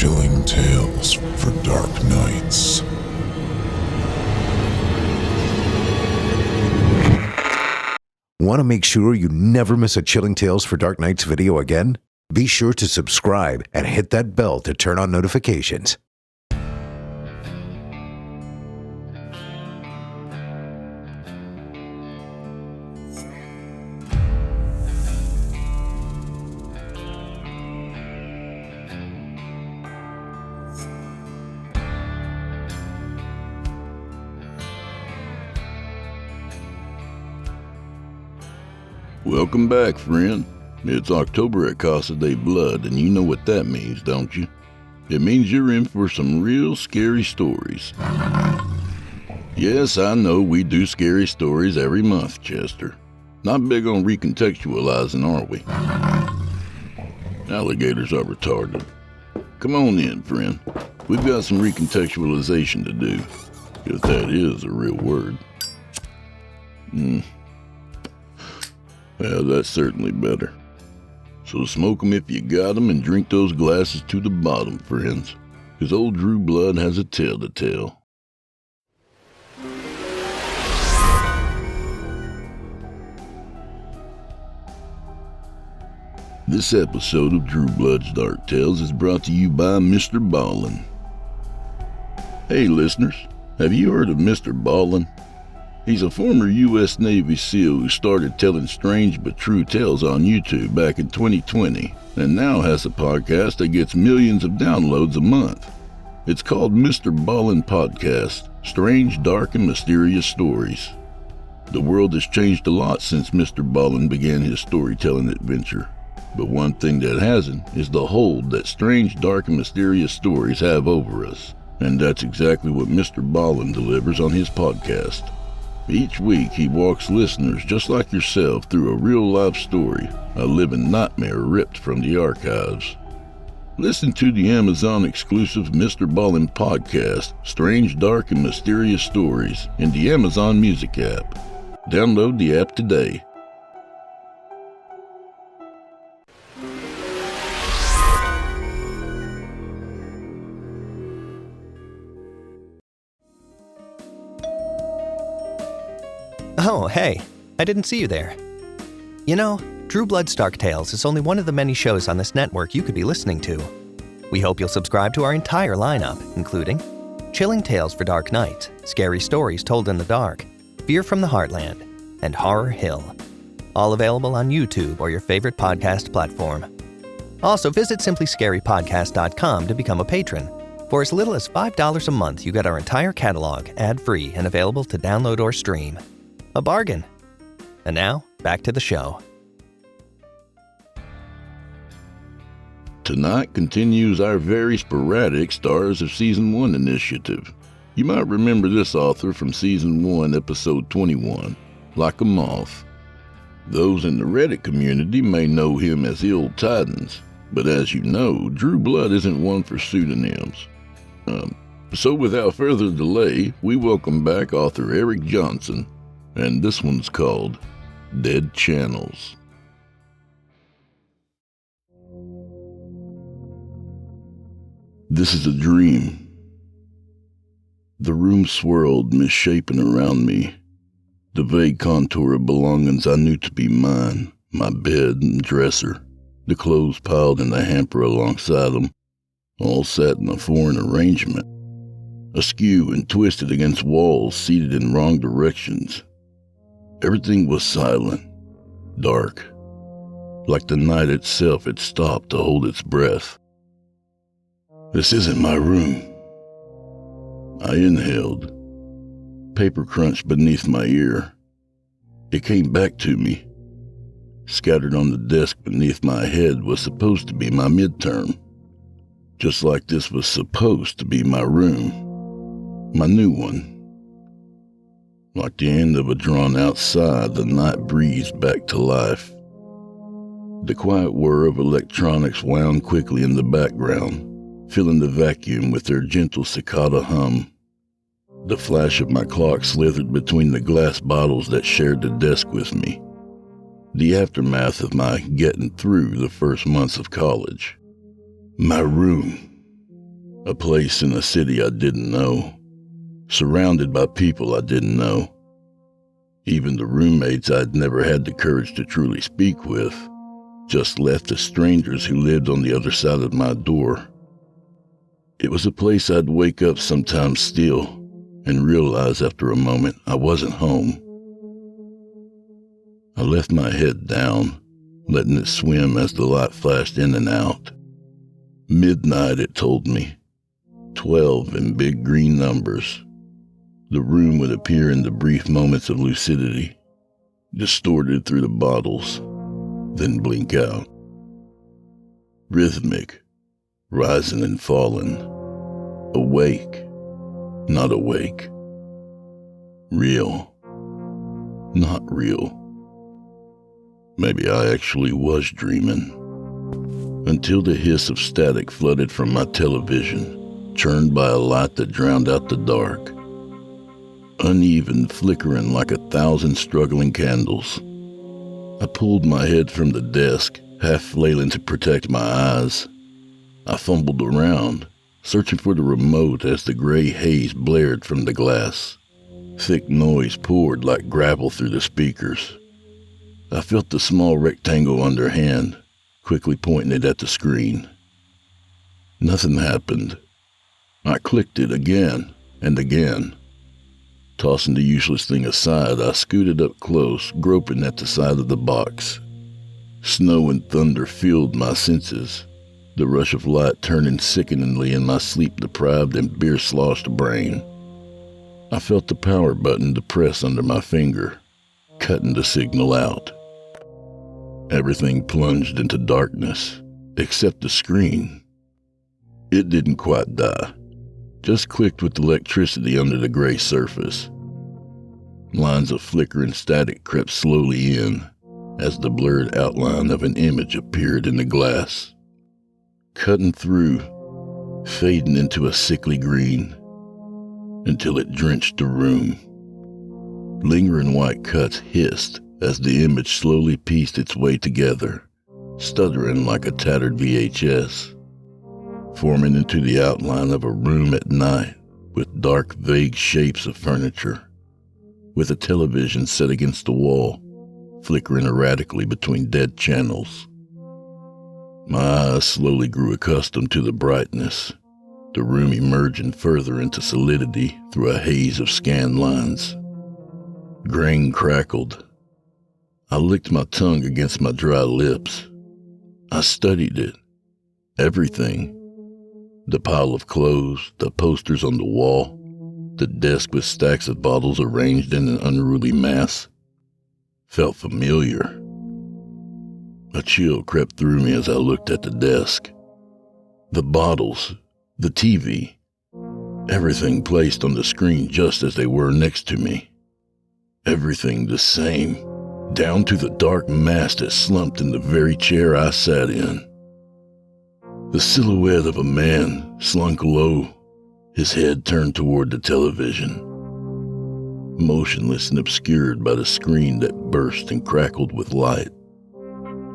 Chilling tales for dark nights. Want to make sure you never miss a Chilling Tales for Dark Nights video again? Be sure to subscribe and hit that bell to turn on notifications. Welcome back, friend. It's October at Casa de Blood, and you know what that means, don't you? It means you're in for some real scary stories. Yes, I know we do scary stories every month, Chester. Not big on recontextualizing, are we? Alligators are retarded. Come on in, friend. We've got some recontextualization to do, if that is a real word. Well, that's certainly better. So smoke 'em if you got 'em and drink those glasses to the bottom, friends, 'cause old Drew Blood has a tale to tell. This episode of Drew Blood's Dark Tales is brought to you by Mr. Ballin. Hey listeners, have you heard of Mr. Ballin? He's a former U.S. Navy SEAL who started telling strange but true tales on YouTube back in 2020, and now has a podcast that gets millions of downloads a month. It's called Mr. Ballin Podcast, Strange, Dark, and Mysterious Stories. The world has changed a lot since Mr. Ballin began his storytelling adventure, but one thing that hasn't is the hold that strange, dark, and mysterious stories have over us, and that's exactly what Mr. Ballin delivers on his podcast. Each week, he walks listeners just like yourself through a real-life story, a living nightmare ripped from the archives. Listen to the Amazon-exclusive Mr. Ballin podcast, Strange, Dark, and Mysterious Stories, in the Amazon Music app. Download the app today. Oh, hey, I didn't see you there. You know, Drew Blood's Dark Tales is only one of the many shows on this network you could be listening to. We hope you'll subscribe to our entire lineup, including Chilling Tales for Dark Nights, Scary Stories Told in the Dark, Fear from the Heartland, and Horror Hill. All available on YouTube or your favorite podcast platform. Also, visit simplyscarypodcast.com to become a patron. For as little as $5 a month, you get our entire catalog ad-free and available to download or stream. A bargain. And now, back to the show. Tonight continues our very sporadic Stars of Season 1 initiative. You might remember this author from Season 1, Episode 21, Like a Moth. Those in the Reddit community may know him as Ill Tidings, but as you know, Drew Blood isn't one for pseudonyms. So without further delay, we welcome back author Erick Johnson, and this one's called Dead Channels. This is a dream. The room swirled, misshapen around me. The vague contour of belongings I knew to be mine, my bed and dresser, the clothes piled in the hamper alongside them, all sat in a foreign arrangement, askew and twisted against walls seated in wrong directions. Everything was silent, dark, like the night itself had stopped to hold its breath. This isn't my room. I inhaled. Paper crunched beneath my ear. It came back to me. Scattered on the desk beneath my head was supposed to be my midterm. Just like this was supposed to be my room. My new one. Like the end of a drawn-out sigh, the night breezed back to life. The quiet whir of electronics wound quickly in the background, filling the vacuum with their gentle cicada hum. The flash of my clock slithered between the glass bottles that shared the desk with me. The aftermath of my getting through the first months of college. My room. A place in a city I didn't know, surrounded by people I didn't know. Even the roommates I'd never had the courage to truly speak with, just left as strangers who lived on the other side of my door. It was a place I'd wake up sometimes still and realize after a moment I wasn't home. I left my head down, letting it swim as the light flashed in and out. Midnight, it told me. 12 in big green numbers. The room would appear in the brief moments of lucidity, distorted through the bottles, then blink out. Rhythmic, rising and falling. Awake, not awake. Real, not real. Maybe I actually was dreaming. Until the hiss of static flooded from my television, churned by a light that drowned out the dark. Uneven, flickering like 1,000 struggling candles. I pulled my head from the desk, half flailing to protect my eyes. I fumbled around, searching for the remote as the gray haze blared from the glass. Thick noise poured like gravel through the speakers. I felt the small rectangle underhand, quickly pointing it at the screen. Nothing happened. I clicked it again and again. Tossing the useless thing aside, I scooted up close, groping at the side of the box. Snow and thunder filled my senses, the rush of light turning sickeningly in my sleep-deprived and beer-sloshed brain. I felt the power button depress under my finger, cutting the signal out. Everything plunged into darkness, except the screen. It didn't quite die, just clicked with electricity under the gray surface. Lines of flickering static crept slowly in as the blurred outline of an image appeared in the glass. Cutting through, fading into a sickly green, until it drenched the room. Lingering white cuts hissed as the image slowly pieced its way together, stuttering like a tattered VHS, forming into the outline of a room at night with dark, vague shapes of furniture, with a television set against the wall, flickering erratically between dead channels. My eyes slowly grew accustomed to the brightness, the room emerging further into solidity through a haze of scanned lines. Grain crackled. I licked my tongue against my dry lips. I studied it. Everything. The pile of clothes, the posters on the wall, the desk with stacks of bottles arranged in an unruly mass. Felt familiar. A chill crept through me as I looked at the desk. The bottles, the TV, everything placed on the screen just as they were next to me. Everything the same, down to the dark mass that slumped in the very chair I sat in. The silhouette of a man slunk low, his head turned toward the television, motionless and obscured by the screen that burst and crackled with light.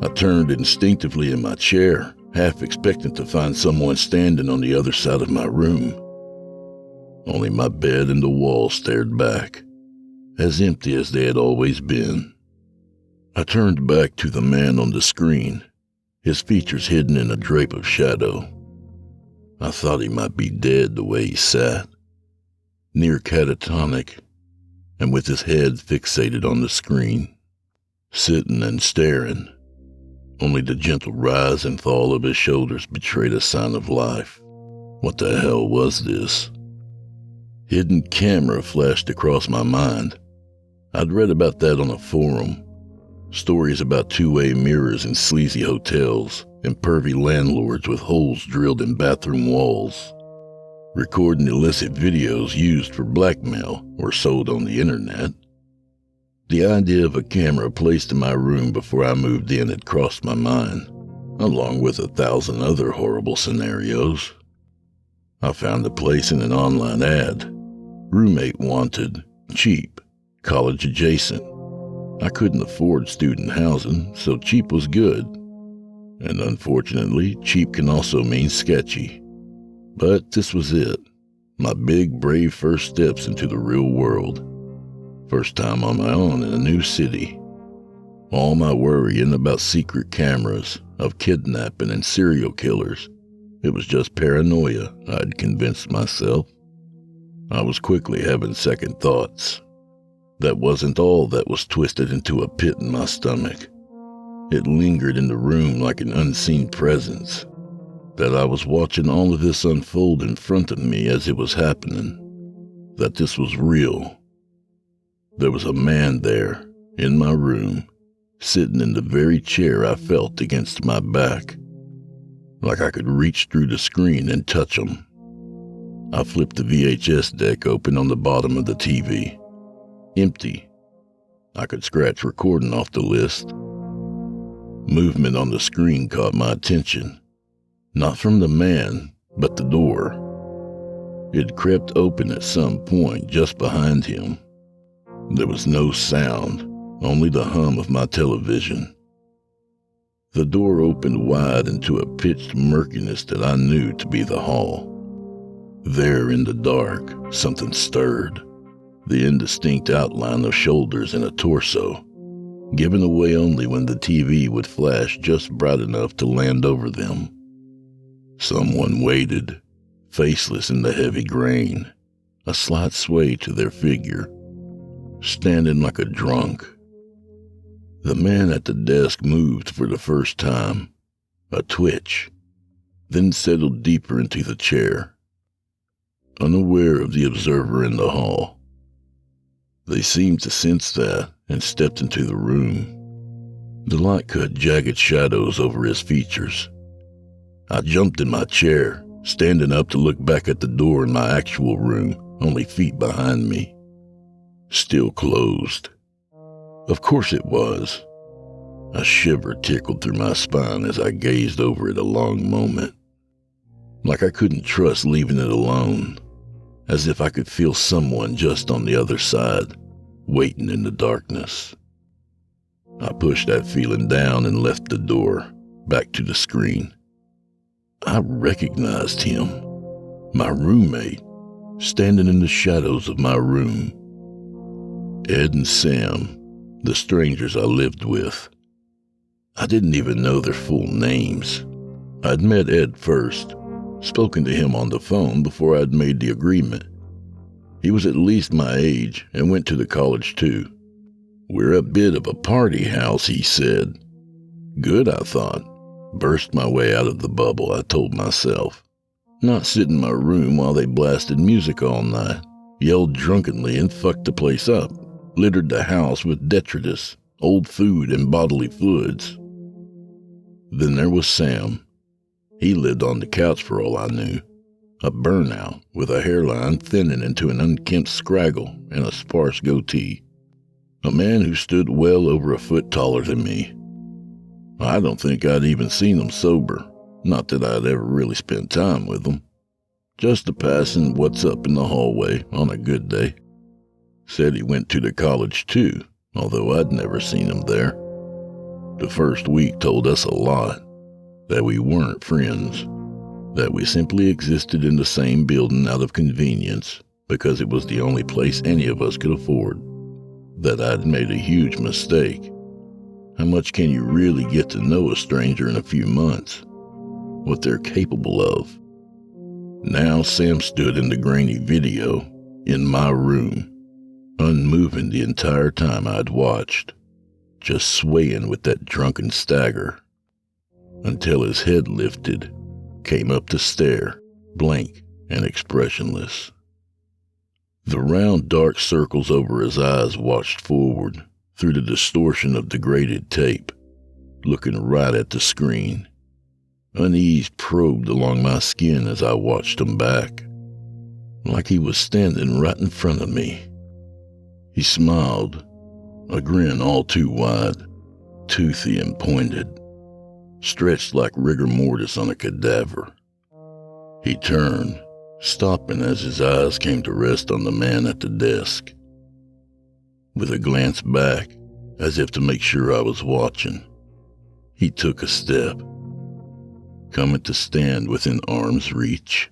I turned instinctively in my chair, half expectant to find someone standing on the other side of my room. Only my bed and the wall stared back, as empty as they had always been. I turned back to the man on the screen, his features hidden in a drape of shadow. I thought he might be dead the way he sat, near catatonic, and with his head fixated on the screen, sitting and staring. Only the gentle rise and fall of his shoulders betrayed a sign of life. What the hell was this? Hidden camera flashed across my mind. I'd read about that on a forum. Stories about two-way mirrors in sleazy hotels and pervy landlords with holes drilled in bathroom walls, recording illicit videos used for blackmail or sold on the internet. The idea of a camera placed in my room before I moved in had crossed my mind, along with 1,000 other horrible scenarios. I found the place in an online ad. Roommate wanted, cheap, college adjacent. I couldn't afford student housing, so cheap was good. And unfortunately, cheap can also mean sketchy. But this was it. My big, brave first steps into the real world. First time on my own in a new city. All my worrying about secret cameras, of kidnapping and serial killers. It was just paranoia, I'd convinced myself. I was quickly having second thoughts. That wasn't all that was twisted into a pit in my stomach. It lingered in the room like an unseen presence. That I was watching all of this unfold in front of me as it was happening. That this was real. There was a man there, in my room, sitting in the very chair I felt against my back. Like I could reach through the screen and touch him. I flipped the VHS deck open on the bottom of the TV. Empty. I could scratch recording off the list. Movement on the screen caught my attention. Not from the man, but the door. It crept open at some point just behind him. There was no sound, only the hum of my television. The door opened wide into a pitched murkiness that I knew to be the hall. There in the dark, something stirred. The indistinct outline of shoulders and a torso, given away only when the TV would flash just bright enough to land over them. Someone waited, faceless in the heavy grain, a slight sway to their figure, standing like a drunk. The man at the desk moved for the first time, a twitch, then settled deeper into the chair, unaware of the observer in the hall. They seemed to sense that and stepped into the room. The light cut jagged shadows over his features. I jumped in my chair, standing up to look back at the door in my actual room, only feet behind me. Still closed. Of course it was. A shiver tickled through my spine as I gazed over it a long moment. Like I couldn't trust leaving it alone. As if I could feel someone just on the other side, waiting in the darkness. I pushed that feeling down and left the door, back to the screen. I recognized him, my roommate, standing in the shadows of my room. Ed and Sam, the strangers I lived with. I didn't even know their full names. I'd met Ed first, spoken to him on the phone before I'd made the agreement. He was at least my age and went to the college too. We're a bit of a party house, he said. Good, I thought. Burst my way out of the bubble, I told myself. Not sit in my room while they blasted music all night, yelled drunkenly and fucked the place up, littered the house with detritus, old food and bodily fluids. Then there was Sam. He lived on the couch for all I knew. A burnout with a hairline thinning into an unkempt scraggle and a sparse goatee. A man who stood well over a foot taller than me. I don't think I'd even seen him sober. Not that I'd ever really spent time with him. Just a passing what's up in the hallway on a good day. Said he went to the college too, although I'd never seen him there. The first week told us a lot. That we weren't friends. That we simply existed in the same building out of convenience because it was the only place any of us could afford. That I'd made a huge mistake. How much can you really get to know a stranger in a few months? What they're capable of. Now Sam stood in the grainy video, in my room, unmoving the entire time I'd watched, just swaying with that drunken stagger, until his head lifted, came up to stare, blank and expressionless. The round dark circles over his eyes watched forward through the distortion of degraded tape, looking right at the screen. Unease probed along my skin as I watched him back, like he was standing right in front of me. He smiled, a grin all too wide, toothy and pointed, stretched like rigor mortis on a cadaver. He turned, stopping as his eyes came to rest on the man at the desk. With a glance back, as if to make sure I was watching, he took a step, coming to stand within arm's reach.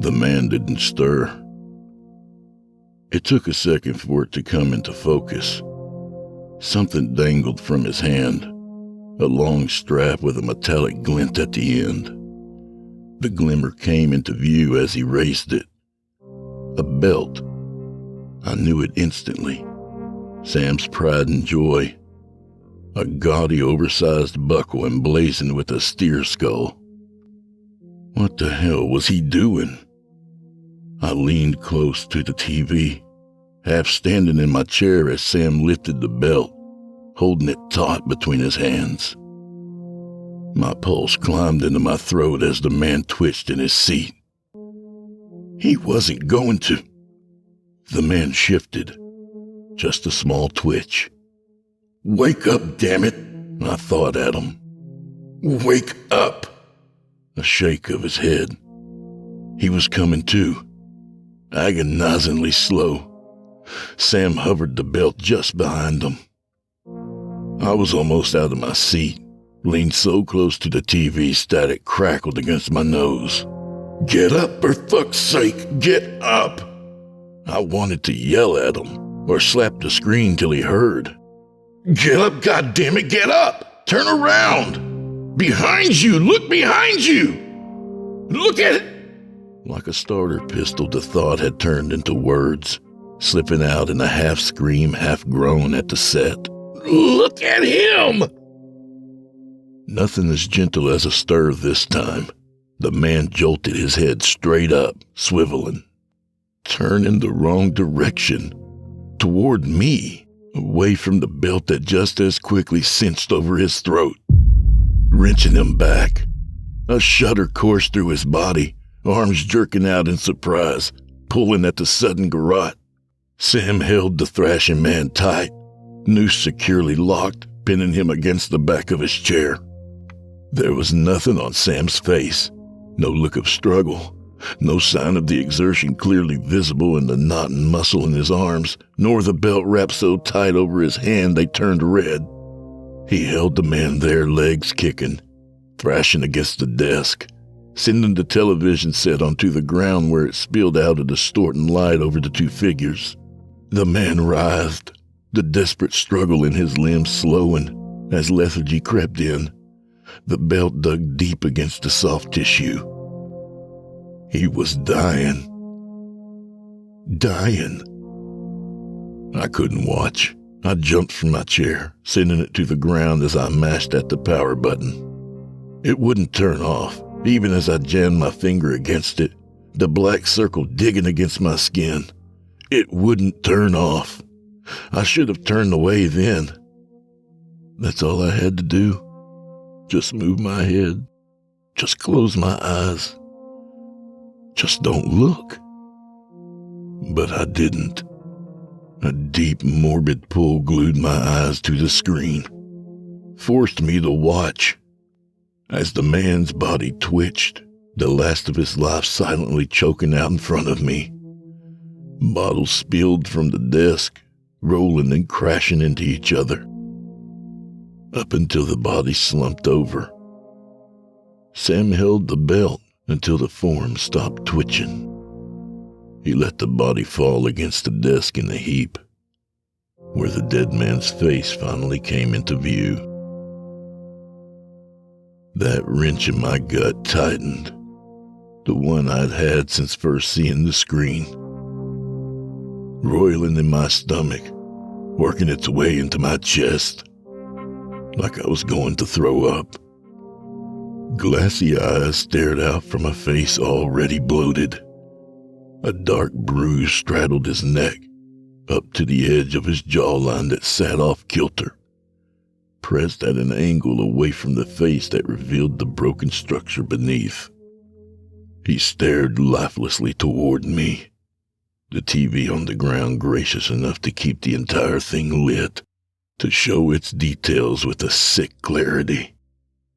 The man didn't stir. It took a second for it to come into focus. Something dangled from his hand, a long strap with a metallic glint at the end. The glimmer came into view as he raised it. A belt. I knew it instantly. Sam's pride and joy. A gaudy, oversized buckle emblazoned with a steer skull. What the hell was he doing? I leaned close to the TV, half standing in my chair as Sam lifted the belt, holding it taut between his hands. My pulse climbed into my throat as the man twitched in his seat. He wasn't going to. The man shifted, just a small twitch. "Wake up, damn it," I thought at him. "Wake up." A shake of his head. He was coming to, agonizingly slow. Sam hovered the belt just behind him. I was almost out of my seat, leaned so close to the TV static crackled against my nose. "Get up, for fuck's sake, get up!" I wanted to yell at him, or slap the screen till he heard. "Get up, goddammit, get up! Turn around! Behind you! Look behind you! Look at it!" Like a starter pistol, the thought had turned into words, slipping out in a half-scream, half-groan at the set. "Look at him!" Nothing as gentle as a stir this time. The man jolted his head straight up, swiveling, turning the wrong direction, toward me, away from the belt that just as quickly cinched over his throat, wrenching him back. A shudder coursed through his body, arms jerking out in surprise, pulling at the sudden garrote. Sam held the thrashing man tight, noose securely locked, pinning him against the back of his chair. There was nothing on Sam's face, no look of struggle, no sign of the exertion clearly visible in the knot and muscle in his arms, nor the belt wrapped so tight over his hand they turned red. He held the man there, legs kicking, thrashing against the desk, sending the television set onto the ground where it spilled out a distorting light over the two figures. The man writhed, the desperate struggle in his limbs slowing as lethargy crept in. The belt dug deep against the soft tissue. He was dying. Dying. I couldn't watch. I jumped from my chair, sending it to the ground as I mashed at the power button. It wouldn't turn off, even as I jammed my finger against it, the black circle digging against my skin. It wouldn't turn off. I should have turned away then. That's all I had to do. Just move my head. Just close my eyes. Just don't look. But I didn't. A deep, morbid pull glued my eyes to the screen, forced me to watch. As the man's body twitched, the last of his life silently choking out in front of me. Bottles spilled from the desk, rolling and crashing into each other, up until the body slumped over. Sam held the belt until the form stopped twitching. He let the body fall against the desk in the heap, where the dead man's face finally came into view. That wrench in my gut tightened, the one I'd had since first seeing the screen, roiling in my stomach, working its way into my chest, like I was going to throw up. Glassy eyes stared out from a face already bloated. A dark bruise straddled his neck, up to the edge of his jawline that sat off kilter, pressed at an angle away from the face that revealed the broken structure beneath. He stared lifelessly toward me, the TV on the ground gracious enough to keep the entire thing lit, to show its details with a sick clarity,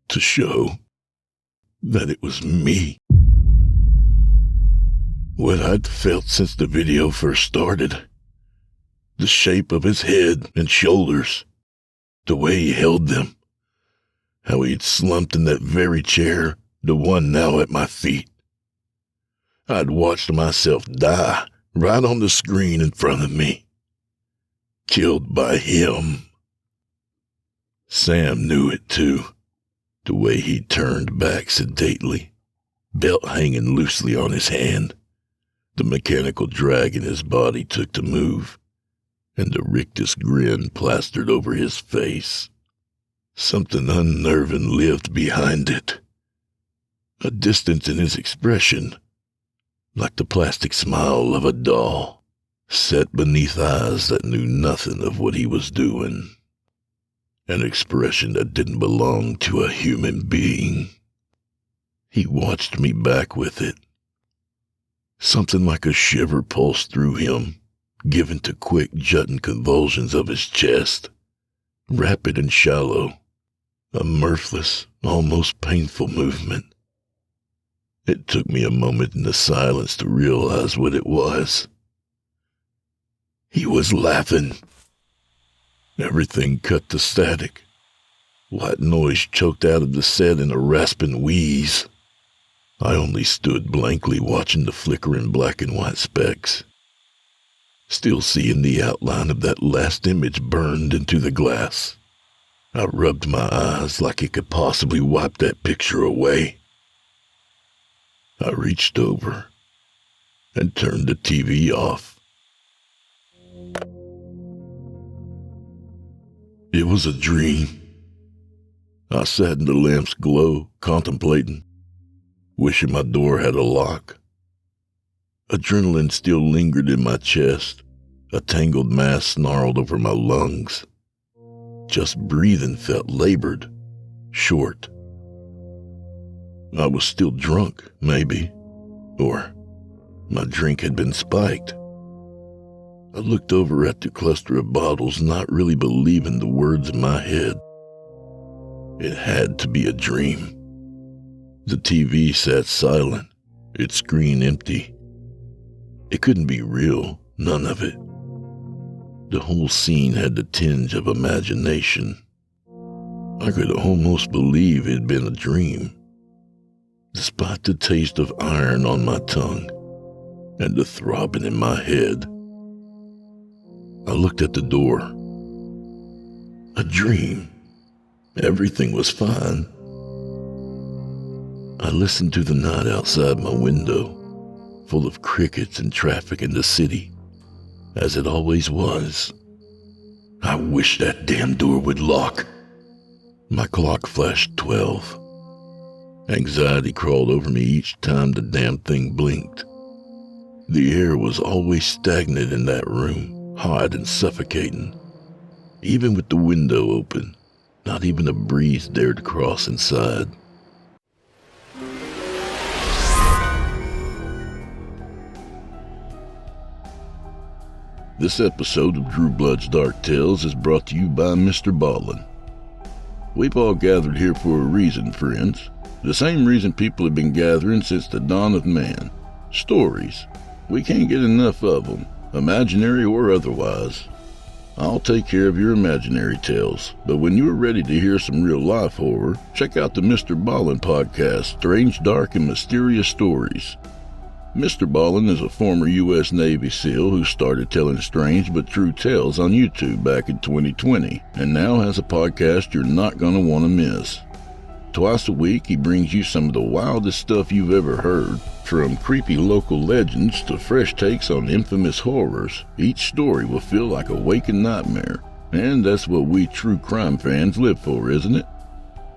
to show that it was me. What I'd felt since the video first started. The shape of his head and shoulders, the way he held them, how he'd slumped in that very chair, the one now at my feet. I'd watched myself die right on the screen in front of me. Killed by him. Sam knew it too, the way he turned back sedately, belt hanging loosely on his hand. The mechanical drag in his body took to move, and the rictus grin plastered over his face. Something unnerving lived behind it. A distance in his expression, like the plastic smile of a doll, set beneath eyes that knew nothing of what he was doing. An expression that didn't belong to a human being. He watched me back with it. Something like a shiver pulsed through him, given to quick, jutting convulsions of his chest. Rapid and shallow. A mirthless, almost painful movement. It took me a moment in the silence to realize what it was. He was laughing. Everything cut to static. White noise choked out of the set in a rasping wheeze. I only stood blankly watching the flickering black and white specks. Still seeing the outline of that last image burned into the glass. I rubbed my eyes like it could possibly wipe that picture away. I reached over and turned the TV off. It was a dream. I sat in the lamp's glow, contemplating, wishing my door had a lock. Adrenaline still lingered in my chest, a tangled mass snarled over my lungs. Just breathing felt labored, short. I was still drunk, maybe, or my drink had been spiked. I looked over at the cluster of bottles, not really believing the words in my head. It had to be a dream. The TV sat silent, its screen empty. It couldn't be real, none of it. The whole scene had the tinge of imagination. I could almost believe it had been a dream. Despite the taste of iron on my tongue and the throbbing in my head, I looked at the door. A dream. Everything was fine. I listened to the night outside my window, full of crickets and traffic in the city, as it always was. I wish that damn door would lock. My clock flashed 12. Anxiety crawled over me each time the damn thing blinked. The air was always stagnant in that room, hot and suffocating. Even with the window open, not even a breeze dared to cross inside. This episode of Drew Blood's Dark Tales is brought to you by Mr. Ballin. We've all gathered here for a reason, friends. The same reason people have been gathering since the dawn of man. Stories. We can't get enough of them, imaginary or otherwise. I'll take care of your imaginary tales, but when you're ready to hear some real-life horror, check out the Mr. Ballin podcast, Strange, Dark, and Mysterious Stories. Mr. Ballin is a former U.S. Navy SEAL who started telling strange but true tales on YouTube back in 2020, and now has a podcast you're not going to want to miss. Twice a week, he brings you some of the wildest stuff you've ever heard, from creepy local legends to fresh takes on infamous horrors. Each story will feel like a waking nightmare, and that's what we true crime fans live for, isn't it?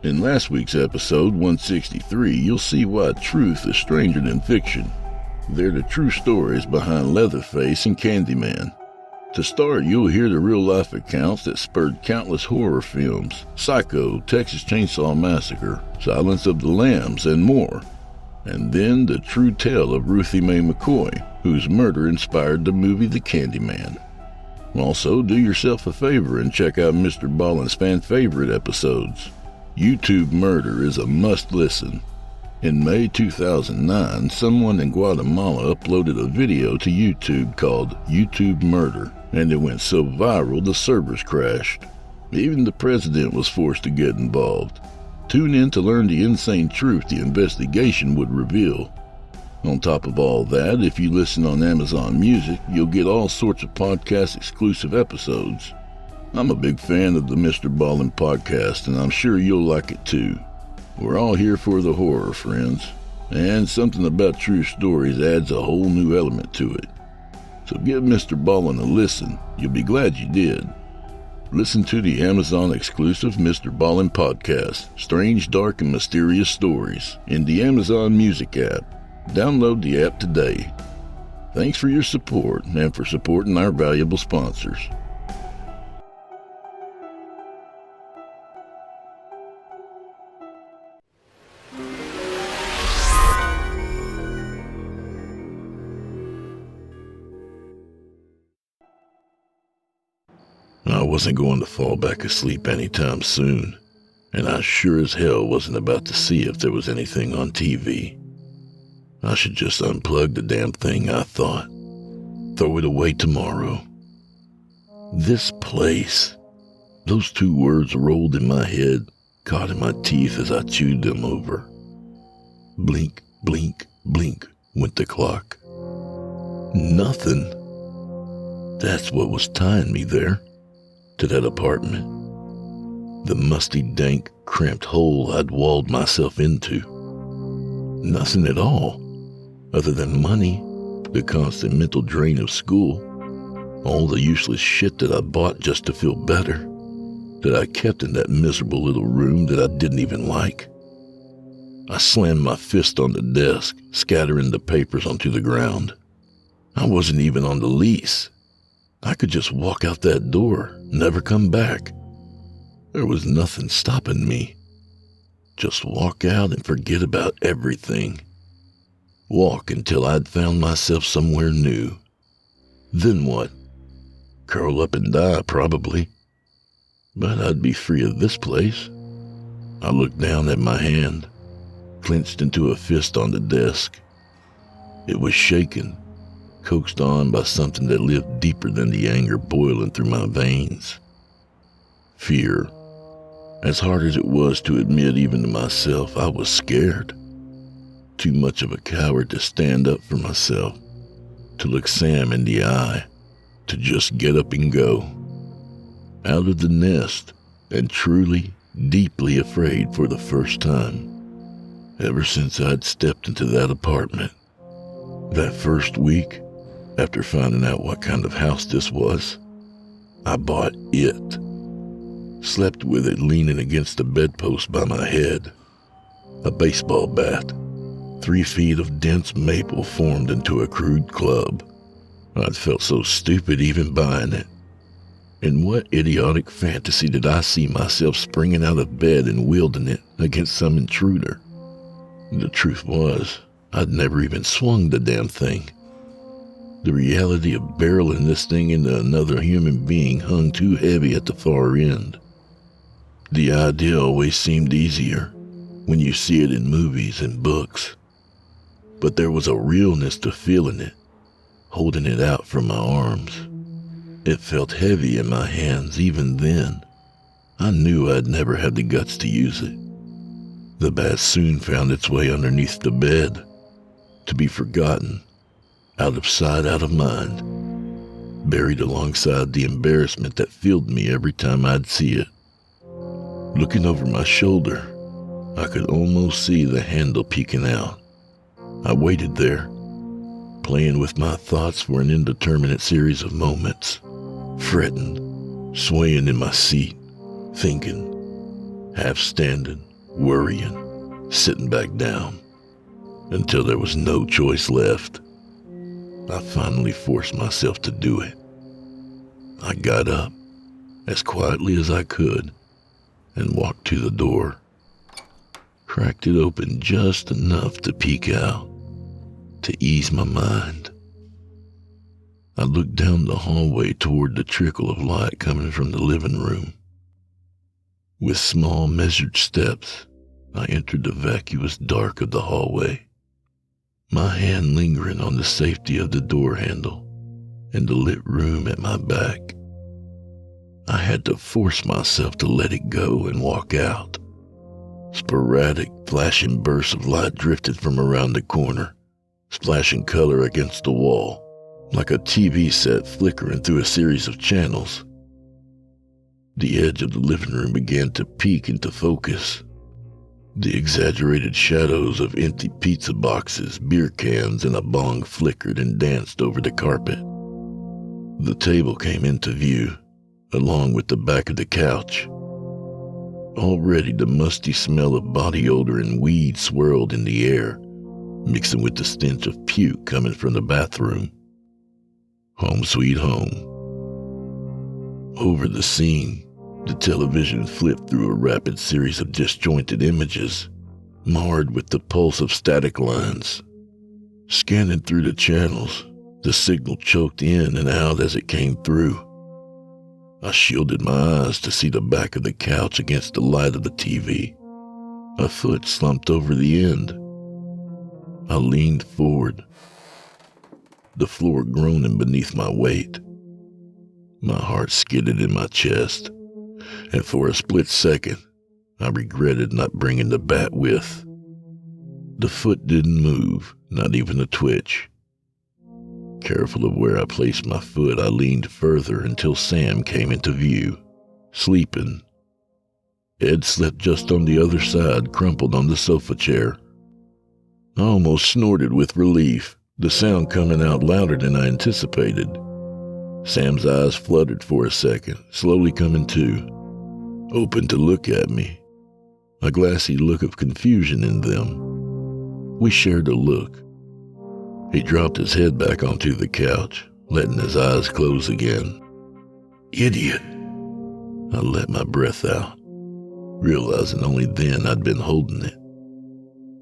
In last week's episode 163, you'll see why truth is stranger than fiction. They're the true stories behind Leatherface and Candyman. To start, you'll hear the real-life accounts that spurred countless horror films, Psycho, Texas Chainsaw Massacre, Silence of the Lambs, and more. And then the true tale of Ruthie Mae McCoy, whose murder inspired the movie The Candyman. Also, do yourself a favor and check out Mr. Ballin's fan-favorite episodes. YouTube Murder is a must-listen. In May 2009, someone in Guatemala uploaded a video to YouTube called YouTube Murder, and it went so viral the servers crashed. Even the president was forced to get involved. Tune in to learn the insane truth the investigation would reveal. On top of all that, if you listen on Amazon Music, you'll get all sorts of podcast-exclusive episodes. I'm a big fan of the Mr. Ballin podcast, and I'm sure you'll like it too. We're all here for the horror, friends, and something about true stories adds a whole new element to it. So give Mr. Ballin a listen. You'll be glad you did. Listen to the Amazon-exclusive Mr. Ballin podcast, Strange, Dark, and Mysterious Stories, in the Amazon Music app. Download the app today. Thanks for your support and for supporting our valuable sponsors. I wasn't going to fall back asleep anytime soon, and I sure as hell wasn't about to see if there was anything on TV. I should just unplug the damn thing, I thought. Throw it away tomorrow. This place. Those two words rolled in my head, caught in my teeth as I chewed them over. Blink, blink, blink went the clock. Nothing. That's what was tying me there, to that apartment. The musty, dank, cramped hole I'd walled myself into. Nothing at all. Other than money, the constant mental drain of school, all the useless shit that I bought just to feel better, that I kept in that miserable little room that I didn't even like. I slammed my fist on the desk, scattering the papers onto the ground. I wasn't even on the lease. I could just walk out that door, never come back. There was nothing stopping me. Just walk out and forget about everything. Walk until I'd found myself somewhere new. Then what? Curl up and die, probably. But I'd be free of this place. I looked down at my hand, clenched into a fist on the desk. It was shaking, coaxed on by something that lived deeper than the anger boiling through my veins. Fear. As hard as it was to admit even to myself, I was scared. Too much of a coward to stand up for myself, to look Sam in the eye, to just get up and go. Out of the nest, and truly, deeply afraid for the first time. Ever since I'd stepped into that apartment. That first week, after finding out what kind of house this was, I bought it. Slept with it leaning against the bedpost by my head. A baseball bat. 3 feet of dense maple formed into a crude club. I'd felt so stupid even buying it. In what idiotic fantasy did I see myself springing out of bed and wielding it against some intruder? The truth was, I'd never even swung the damn thing. The reality of barreling this thing into another human being hung too heavy at the far end. The idea always seemed easier when you see it in movies and books. But there was a realness to feeling it, holding it out from my arms. It felt heavy in my hands even then. I knew I'd never have the guts to use it. The bat soon found its way underneath the bed, to be forgotten, out of sight, out of mind, buried alongside the embarrassment that filled me every time I'd see it. Looking over my shoulder, I could almost see the handle peeking out. I waited there, playing with my thoughts for an indeterminate series of moments, fretting, swaying in my seat, thinking, half standing, worrying, sitting back down, until there was no choice left. I finally forced myself to do it. I got up, as quietly as I could, and walked to the door, cracked it open just enough to peek out, to ease my mind. I looked down the hallway toward the trickle of light coming from the living room. With small, measured steps, I entered the vacuous dark of the hallway, my hand lingering on the safety of the door handle and the lit room at my back. I had to force myself to let it go and walk out. Sporadic, flashing bursts of light drifted from around the corner, splashing color against the wall, like a TV set flickering through a series of channels. The edge of the living room began to peek into focus. The exaggerated shadows of empty pizza boxes, beer cans, and a bong flickered and danced over the carpet. The table came into view, along with the back of the couch. Already the musty smell of body odor and weed swirled in the air, mixing with the stench of puke coming from the bathroom. Home sweet home. Over the scene, the television flipped through a rapid series of disjointed images, marred with the pulse of static lines. Scanning through the channels, the signal choked in and out as it came through. I shielded my eyes to see the back of the couch against the light of the TV. A foot slumped over the end. I leaned forward, the floor groaning beneath my weight. My heart skidded in my chest, and for a split second, I regretted not bringing the bat with. The foot didn't move, not even a twitch. Careful of where I placed my foot, I leaned further until Sam came into view, sleeping. Ed slept just on the other side, crumpled on the sofa chair. I almost snorted with relief, the sound coming out louder than I anticipated. Sam's eyes fluttered for a second, slowly coming to, open to look at me, a glassy look of confusion in them. We shared a look. He dropped his head back onto the couch, letting his eyes close again. Idiot! I let my breath out, realizing only then I'd been holding it.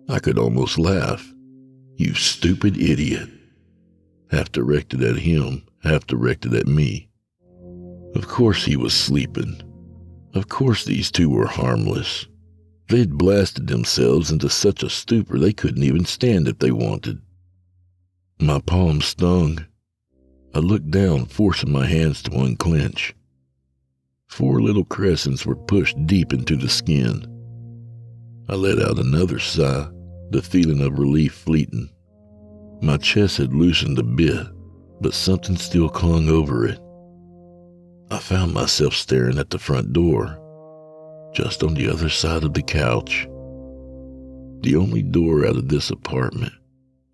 I could almost laugh. You stupid idiot. Half directed at him, half directed at me. Of course he was sleeping. Of course these two were harmless. They'd blasted themselves into such a stupor they couldn't even stand if they wanted. My palm stung. I looked down, forcing my hands to unclench. 4 little crescents were pushed deep into the skin. I let out another sigh, the feeling of relief fleeting. My chest had loosened a bit, but something still clung over it. I found myself staring at the front door, just on the other side of the couch. The only door out of this apartment,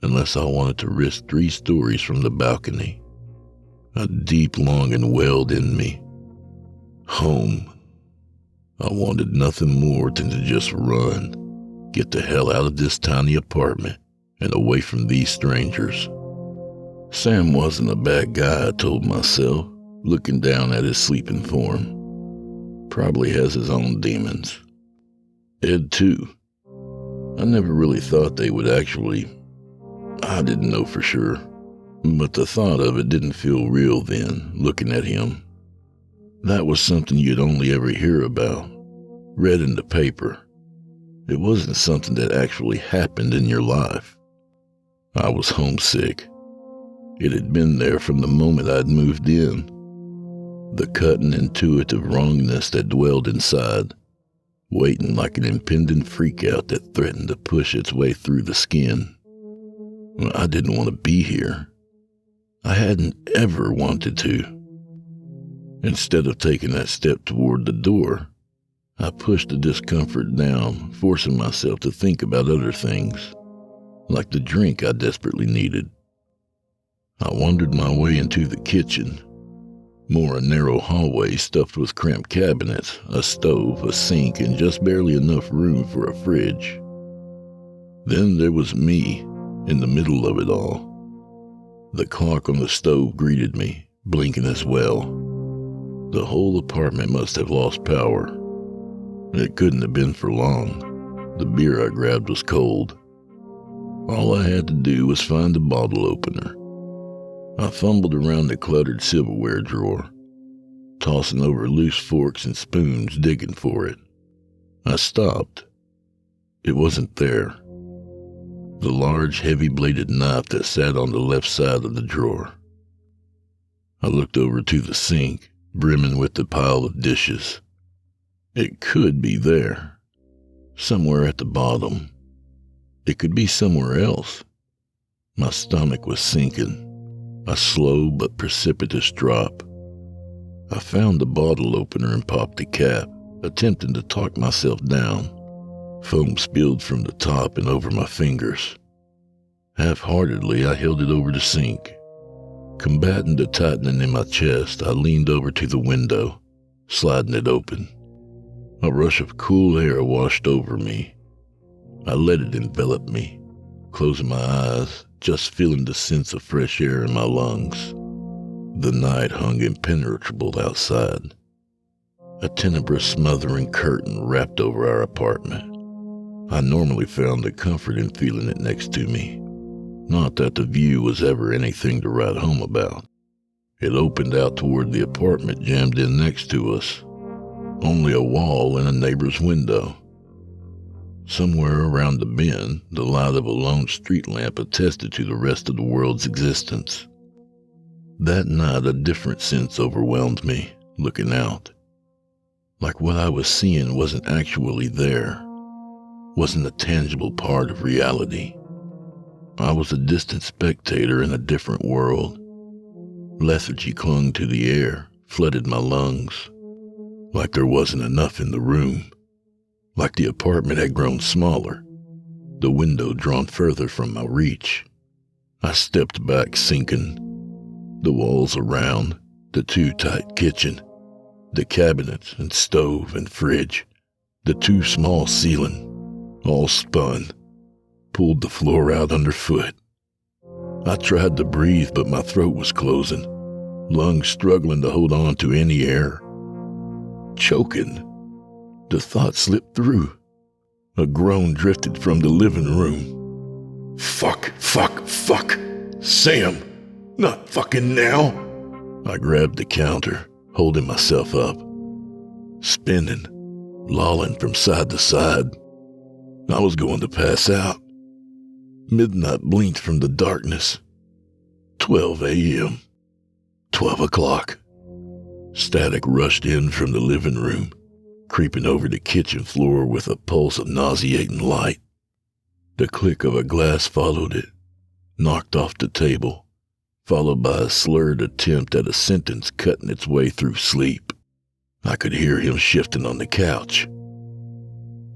unless I wanted to risk 3 stories from the balcony. A deep longing welled in me. Home. I wanted nothing more than to just run, get the hell out of this tiny apartment and away from these strangers. Sam wasn't a bad guy, I told myself, looking down at his sleeping form. Probably has his own demons. Ed, too. I never really thought they would actually. I didn't know for sure, but the thought of it didn't feel real then, looking at him. That was something you'd only ever hear about, read in the paper. It wasn't something that actually happened in your life. I was homesick. It had been there from the moment I'd moved in. The cutting, intuitive wrongness that dwelled inside, waiting like an impending freakout that threatened to push its way through the skin. I didn't want to be here. I hadn't ever wanted to. Instead of taking that step toward the door, I pushed the discomfort down, forcing myself to think about other things, like the drink I desperately needed. I wandered my way into the kitchen, more a narrow hallway stuffed with cramped cabinets, a stove, a sink, and just barely enough room for a fridge. Then there was me, in the middle of it all. The clock on the stove greeted me, blinking as well. The whole apartment must have lost power. It couldn't have been for long. The beer I grabbed was cold. All I had to do was find a bottle opener. I fumbled around the cluttered silverware drawer, tossing over loose forks and spoons, digging for it. I stopped. It wasn't there. The large, heavy-bladed knife that sat on the left side of the drawer. I looked over to the sink, brimming with the pile of dishes. It could be there, somewhere at the bottom. It could be somewhere else. My stomach was sinking, a slow but precipitous drop. I found the bottle opener and popped the cap, attempting to talk myself down. Foam spilled from the top and over my fingers. Half-heartedly, I held it over the sink. Combating the tightening in my chest, I leaned over to the window, sliding it open. A rush of cool air washed over me. I let it envelop me, closing my eyes, just feeling the sense of fresh air in my lungs. The night hung impenetrable outside. A tenebrous, smothering curtain wrapped over our apartment. I normally found a comfort in feeling it next to me. Not that the view was ever anything to write home about. It opened out toward the apartment jammed in next to us. Only a wall and a neighbor's window. Somewhere around the bend, the light of a lone street lamp attested to the rest of the world's existence. That night, a different sense overwhelmed me, looking out. Like what I was seeing wasn't actually there, wasn't a tangible part of reality. I was a distant spectator in a different world. Lethargy clung to the air, flooded my lungs. Like there wasn't enough in the room. Like the apartment had grown smaller, the window drawn further from my reach. I stepped back, sinking. The walls around, the too-tight kitchen, the cabinets and stove and fridge, the too small ceiling, all spun, pulled the floor out underfoot. I tried to breathe, but my throat was closing, lungs struggling to hold on to any air. Choking. The thought slipped through. A groan drifted from the living room. Fuck. Sam, not fucking now. I grabbed the counter, holding myself up. Spinning, lolling from side to side. I was going to pass out. Midnight blinked from the darkness. 12 a.m. 12 o'clock. Static rushed in from the living room, creeping over the kitchen floor with a pulse of nauseating light. The click of a glass followed it, knocked off the table, followed by a slurred attempt at a sentence cutting its way through sleep. I could hear him shifting on the couch.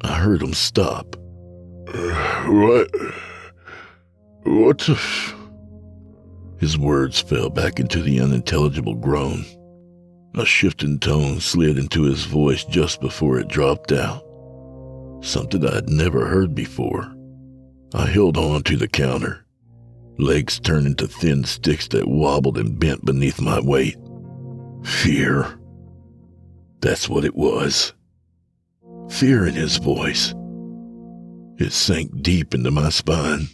I heard him stop. What the His words fell back into the unintelligible groan. A shifting tone slid into his voice just before it dropped out. Something I had never heard before. I held on to the counter, legs turned into thin sticks that wobbled and bent beneath my weight. Fear. That's what it was. Fear in his voice. It sank deep into my spine.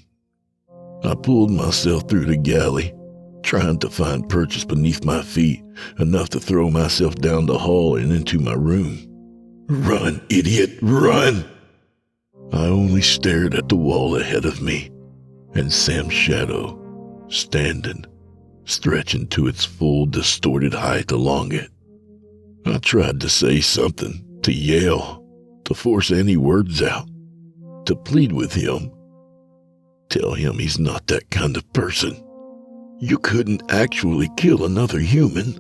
I pulled myself through the galley, trying to find purchase beneath my feet, enough to throw myself down the hall and into my room. Run, idiot, run! I only stared at the wall ahead of me, and Sam's shadow, standing, stretching to its full distorted height along it. I tried to say something, to yell, to force any words out, to plead with him. Tell him he's not that kind of person. You couldn't actually kill another human.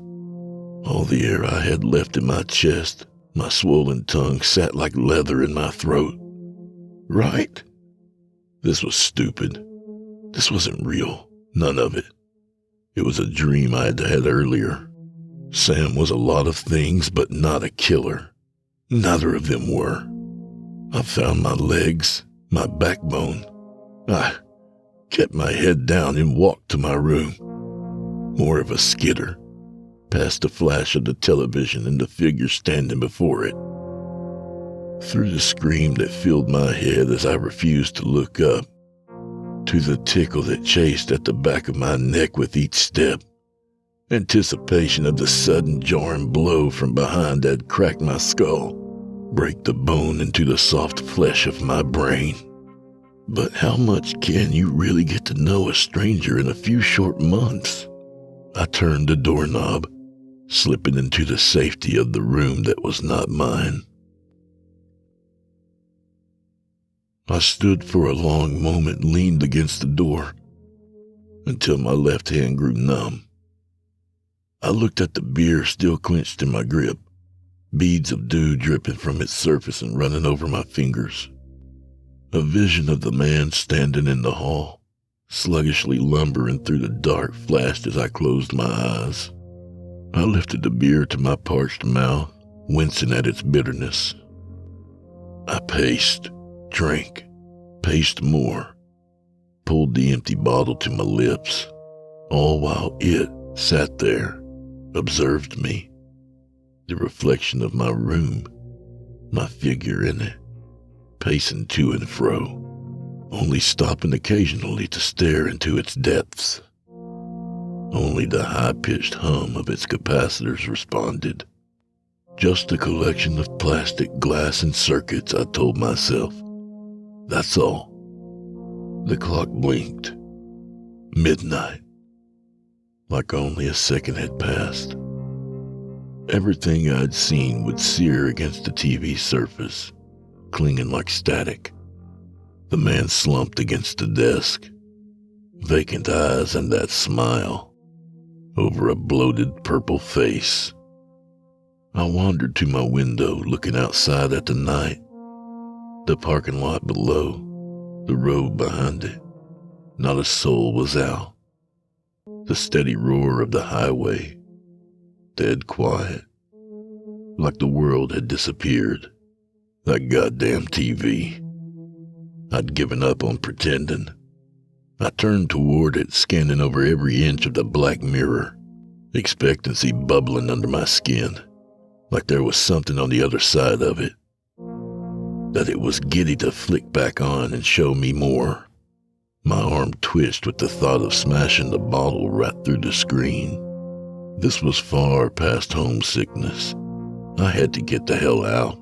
All the air I had left in my chest, my swollen tongue sat like leather in my throat. Right? This was stupid. This wasn't real. None of it. It was a dream I had had earlier. Sam was a lot of things, but not a killer. Neither of them were. I found my legs, my backbone. I kept my head down and walked to my room. More of a skitter, past the flash of the television and the figure standing before it. Through the scream that filled my head as I refused to look up, to the tickle that chased at the back of my neck with each step, anticipation of the sudden jarring blow from behind that cracked my skull, break the bone into the soft flesh of my brain. But how much can you really get to know a stranger in a few short months? I turned the doorknob, slipping into the safety of the room that was not mine. I stood for a long moment, leaned against the door, until my left hand grew numb. I looked at the beer still clenched in my grip, beads of dew dripping from its surface and running over my fingers. A vision of the man standing in the hall, sluggishly lumbering through the dark, flashed as I closed my eyes. I lifted the beer to my parched mouth, wincing at its bitterness. I paced, drank, paced more, pulled the empty bottle to my lips, all while it sat there, observed me, the reflection of my room, my figure in it, pacing to and fro, only stopping occasionally to stare into its depths. Only the high-pitched hum of its capacitors responded. Just a collection of plastic, glass, and circuits, I told myself. That's all. The clock blinked. Midnight. Like only a second had passed. Everything I'd seen would sear against the TV surface, clinging like static. The man slumped against the desk, vacant eyes and that smile over a bloated purple face. I wandered to my window, looking outside at the night, the parking lot below, the road behind it. Not a soul was out. The steady roar of the highway, dead quiet, like the world had disappeared. That goddamn TV. I'd given up on pretending. I turned toward it, scanning over every inch of the black mirror, expectancy bubbling under my skin, like there was something on the other side of it, that it was giddy to flick back on and show me more. My arm twitched with the thought of smashing the bottle right through the screen. This was far past homesickness. I had to get the hell out,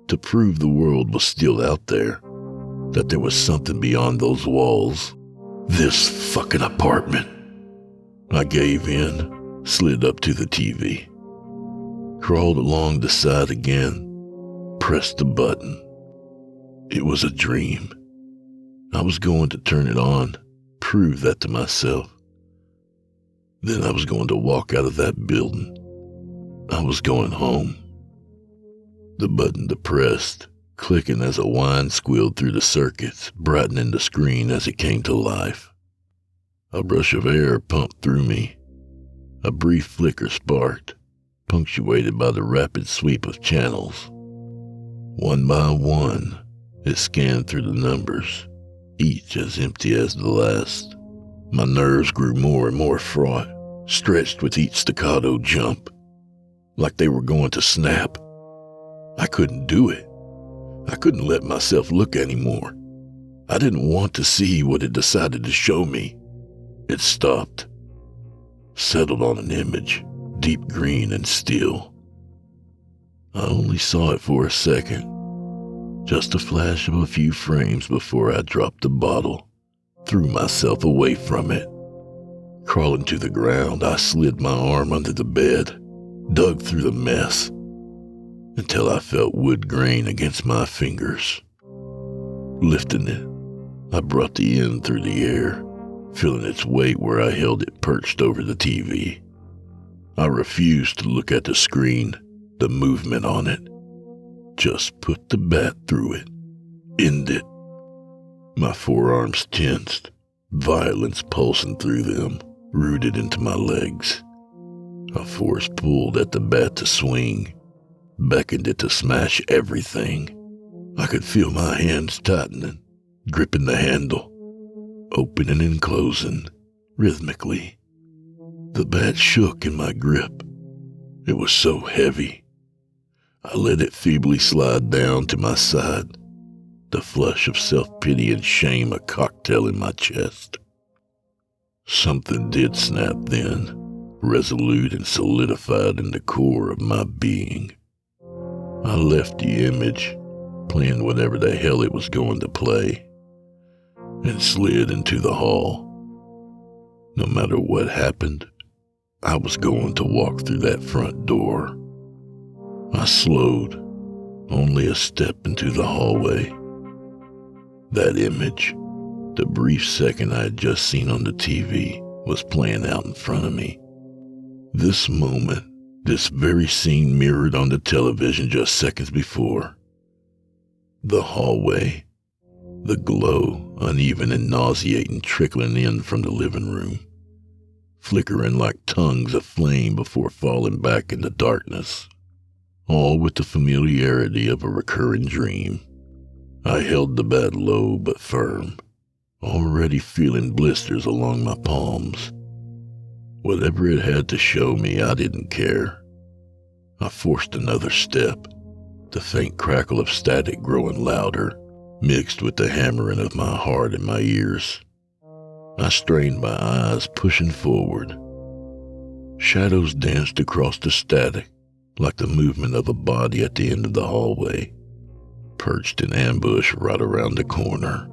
to prove the world was still out there, that there was something beyond those walls. This fucking apartment. I gave in, slid up to the TV, crawled along the side again, pressed the button. It was a dream. I was going to turn it on, prove that to myself. Then I was going to walk out of that building. I was going home. The button depressed, clicking as a whine squealed through the circuits, brightening the screen as it came to life. A rush of air pumped through me. A brief flicker sparked, punctuated by the rapid sweep of channels. One by one, it scanned through the numbers, each as empty as the last. My nerves grew more and more fraught, stretched with each staccato jump, like they were going to snap. I couldn't do it. I couldn't let myself look anymore. I didn't want to see what it decided to show me. It stopped, settled on an image, deep green and still. I only saw it for a second, just a flash of a few frames before I dropped the bottle, threw myself away from it. Crawling to the ground, I slid my arm under the bed, dug through the mess, until I felt wood grain against my fingers. Lifting it, I brought the end through the air, feeling its weight where I held it perched over the TV. I refused to look at the screen, the movement on it. Just put the bat through it. End it. My forearms tensed, violence pulsing through them, rooted into my legs. A force pulled at the bat to swing, beckoned it to smash everything. I could feel my hands tightening, gripping the handle, opening and closing, rhythmically. The bat shook in my grip. It was so heavy. I let it feebly slide down to my side, the flush of self-pity and shame a cocktail in my chest. Something did snap then, resolute and solidified in the core of my being. I left the image, playing whatever the hell it was going to play, and slid into the hall. No matter what happened, I was going to walk through that front door. I slowed, only a step into the hallway. That image, The brief second I had just seen on the TV was playing out in front of me. This moment, this very scene mirrored on the television just seconds before. The hallway, the glow, uneven and nauseating, trickling in from the living room, flickering like tongues of flame before falling back into darkness, all with the familiarity of a recurring dream. I held the bat low but firm, already feeling blisters along my palms. Whatever it had to show me, I didn't care. I forced another step, the faint crackle of static growing louder, mixed with the hammering of my heart in my ears. I strained my eyes, pushing forward. Shadows danced across the static, like the movement of a body at the end of the hallway, perched in ambush right around the corner.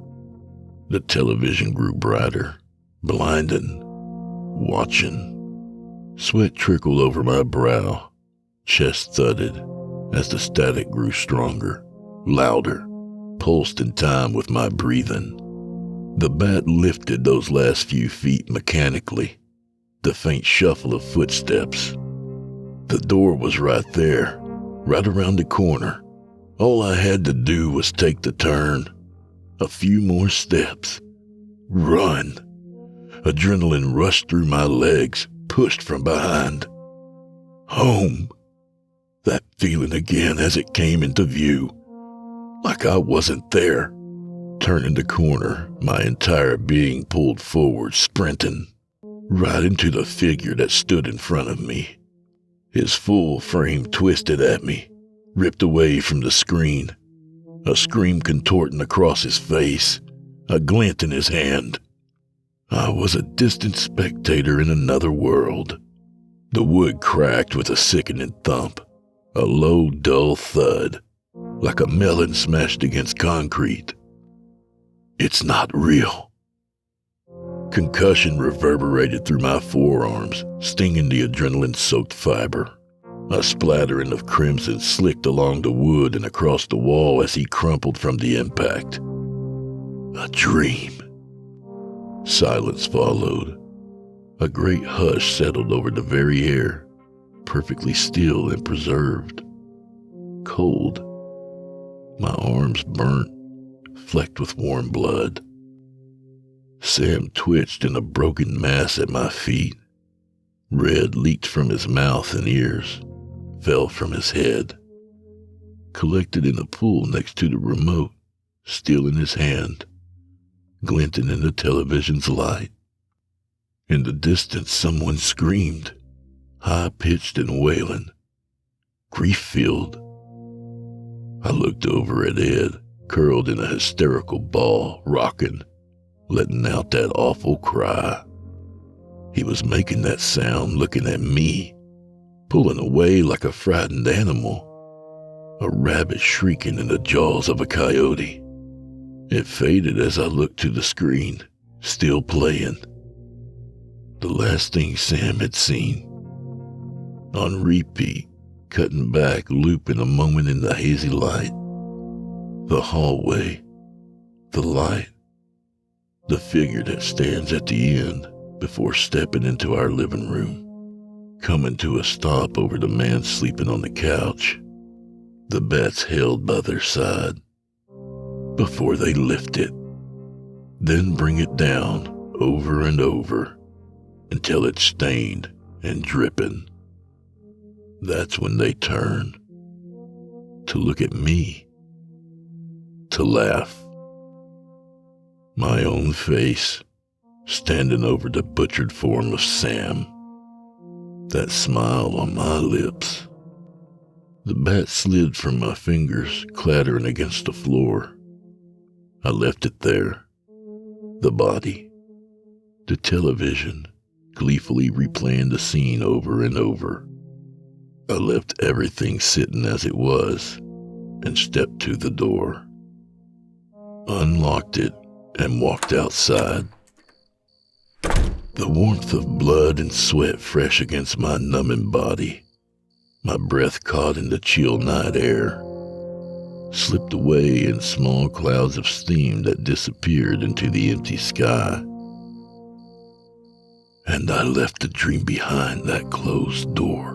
The television grew brighter, blinding, watching. Sweat trickled over my brow, chest thudded as the static grew stronger, louder, pulsed in time with my breathing. The bat lifted those last few feet mechanically, the faint shuffle of footsteps. The door was right there, right around the corner. All I had to do was take the turn. A few more steps. Run. Adrenaline rushed through my legs, pushed from behind. Home. That feeling again as it came into view. Like I wasn't there. Turning the corner, my entire being pulled forward, sprinting, right into the figure that stood in front of me. His full frame twisted at me, ripped away from the screen. A scream contorting across his face, a glint in his hand. I was a distant spectator in another world. The wood cracked with a sickening thump, a low, dull thud, like a melon smashed against concrete. It's not real. Concussion reverberated through my forearms, stinging the adrenaline-soaked fiber. A splattering of crimson slicked along the wood and across the wall as he crumpled from the impact. A dream. Silence followed. A great hush settled over the very air, perfectly still and preserved. Cold. My arms burnt, flecked with warm blood. Sam twitched in a broken mass at my feet. Red leaked from his mouth and ears, fell from his head, collected in a pool next to the remote, still in his hand, glinting in the television's light. In the distance, someone screamed, high-pitched and wailing, grief-filled. I looked over at Ed, curled in a hysterical ball, rocking, letting out that awful cry. He was making that sound looking at me, pulling away like a frightened animal, a rabbit shrieking in the jaws of a coyote. It faded as I looked to the screen, still playing. The last thing Sam had seen. On repeat, cutting back, looping a moment in the hazy light. The hallway, the light, the figure that stands at the end before stepping into our living room, coming to a stop over the man sleeping on the couch, the bats held by their side, before they lift it, then bring it down over and over until it's stained and dripping. That's when they turn to look at me, to laugh. My own face standing over the butchered form of Sam, that smile on my lips. The bat slid from my fingers, clattering against the floor. I left it there, the body, the television, gleefully replaying the scene over and over. I left everything sitting as it was and stepped to the door, unlocked it, and walked outside. The warmth of blood and sweat fresh against my numbing body, my breath caught in the chill night air. slipped away in small clouds of steam that disappeared into the empty sky. And I left the dream behind that closed door.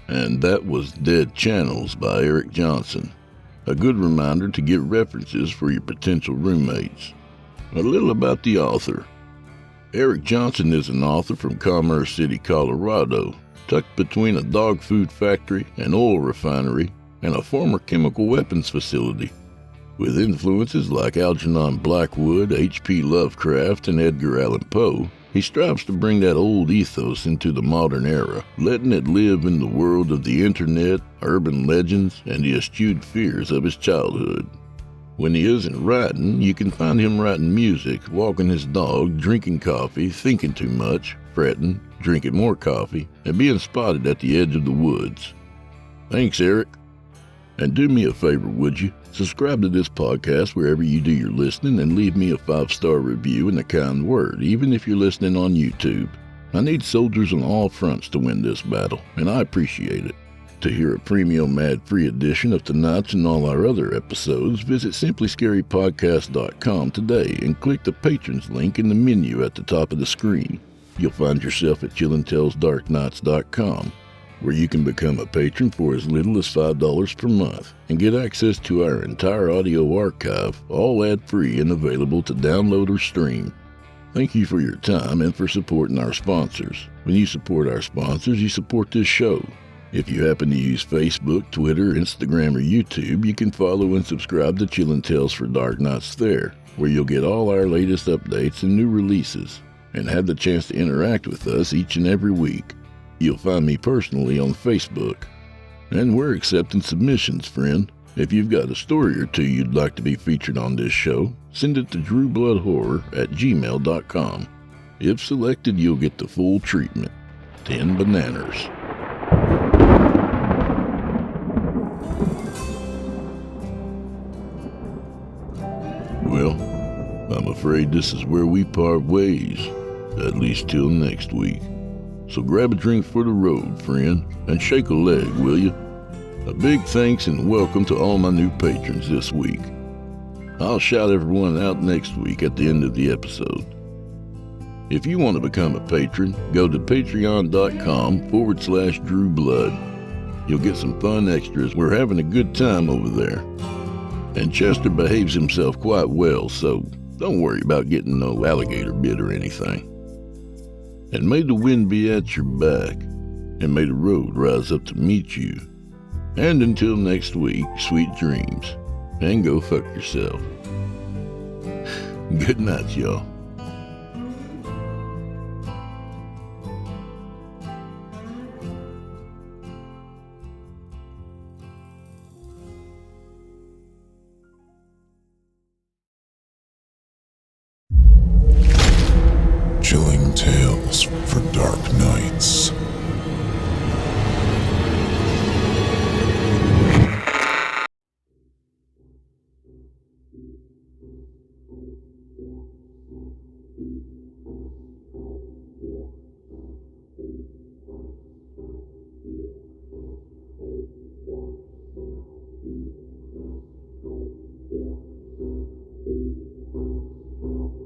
And that was Dead Channels by Erick Johnson. A good reminder to get references for your potential roommates. A little about the author. Erick Johnson is an author from Commerce City, Colorado, tucked between a dog food factory, an oil refinery, and a former chemical weapons facility. With influences like Algernon Blackwood, H.P. Lovecraft, and Edgar Allan Poe, he strives to bring that old ethos into the modern era, letting it live in the world of the internet, urban legends, and the eschewed fears of his childhood. When he isn't writing, you can find him writing music, walking his dog, drinking coffee, thinking too much, fretting, drinking more coffee, and being spotted at the edge of the woods. Thanks, Erick. And do me a favor, would you? Subscribe to this podcast wherever you do your listening and leave me a 5-star review and a kind word, even if you're listening on YouTube. I need soldiers on all fronts to win this battle, and I appreciate it. To hear a premium ad-free edition of tonight's and all our other episodes, visit simplyscarypodcast.com today and click the Patrons link in the menu at the top of the screen. You'll find yourself at chillingtalesdarknights.com, where you can become a patron for as little as $5 per month and get access to our entire audio archive, all ad-free and available to download or stream. Thank you for your time and for supporting our sponsors. When you support our sponsors, you support this show. If you happen to use Facebook, Twitter, Instagram, or YouTube, you can follow and subscribe to Chillin' Tales for Dark Nights there, where you'll get all our latest updates and new releases, and have the chance to interact with us each and every week. You'll find me personally on Facebook. And we're accepting submissions, friend. If you've got a story or two you'd like to be featured on this show, send it to drewbloodhorror@gmail.com. If selected, you'll get the full treatment. 10 bananas. Well, I'm afraid this is where we part ways, at least till next week. So grab a drink for the road, friend, and shake a leg, will you? A big thanks and welcome to all my new patrons this week. I'll shout everyone out next week at the end of the episode. If you want to become a patron, go to patreon.com/DrewBlood. You'll get some fun extras. We're having a good time over there. And Chester behaves himself quite well, so don't worry about getting no alligator bit or anything. And may the wind be at your back, and may the road rise up to meet you. And until next week, sweet dreams, and go fuck yourself. Good night, y'all.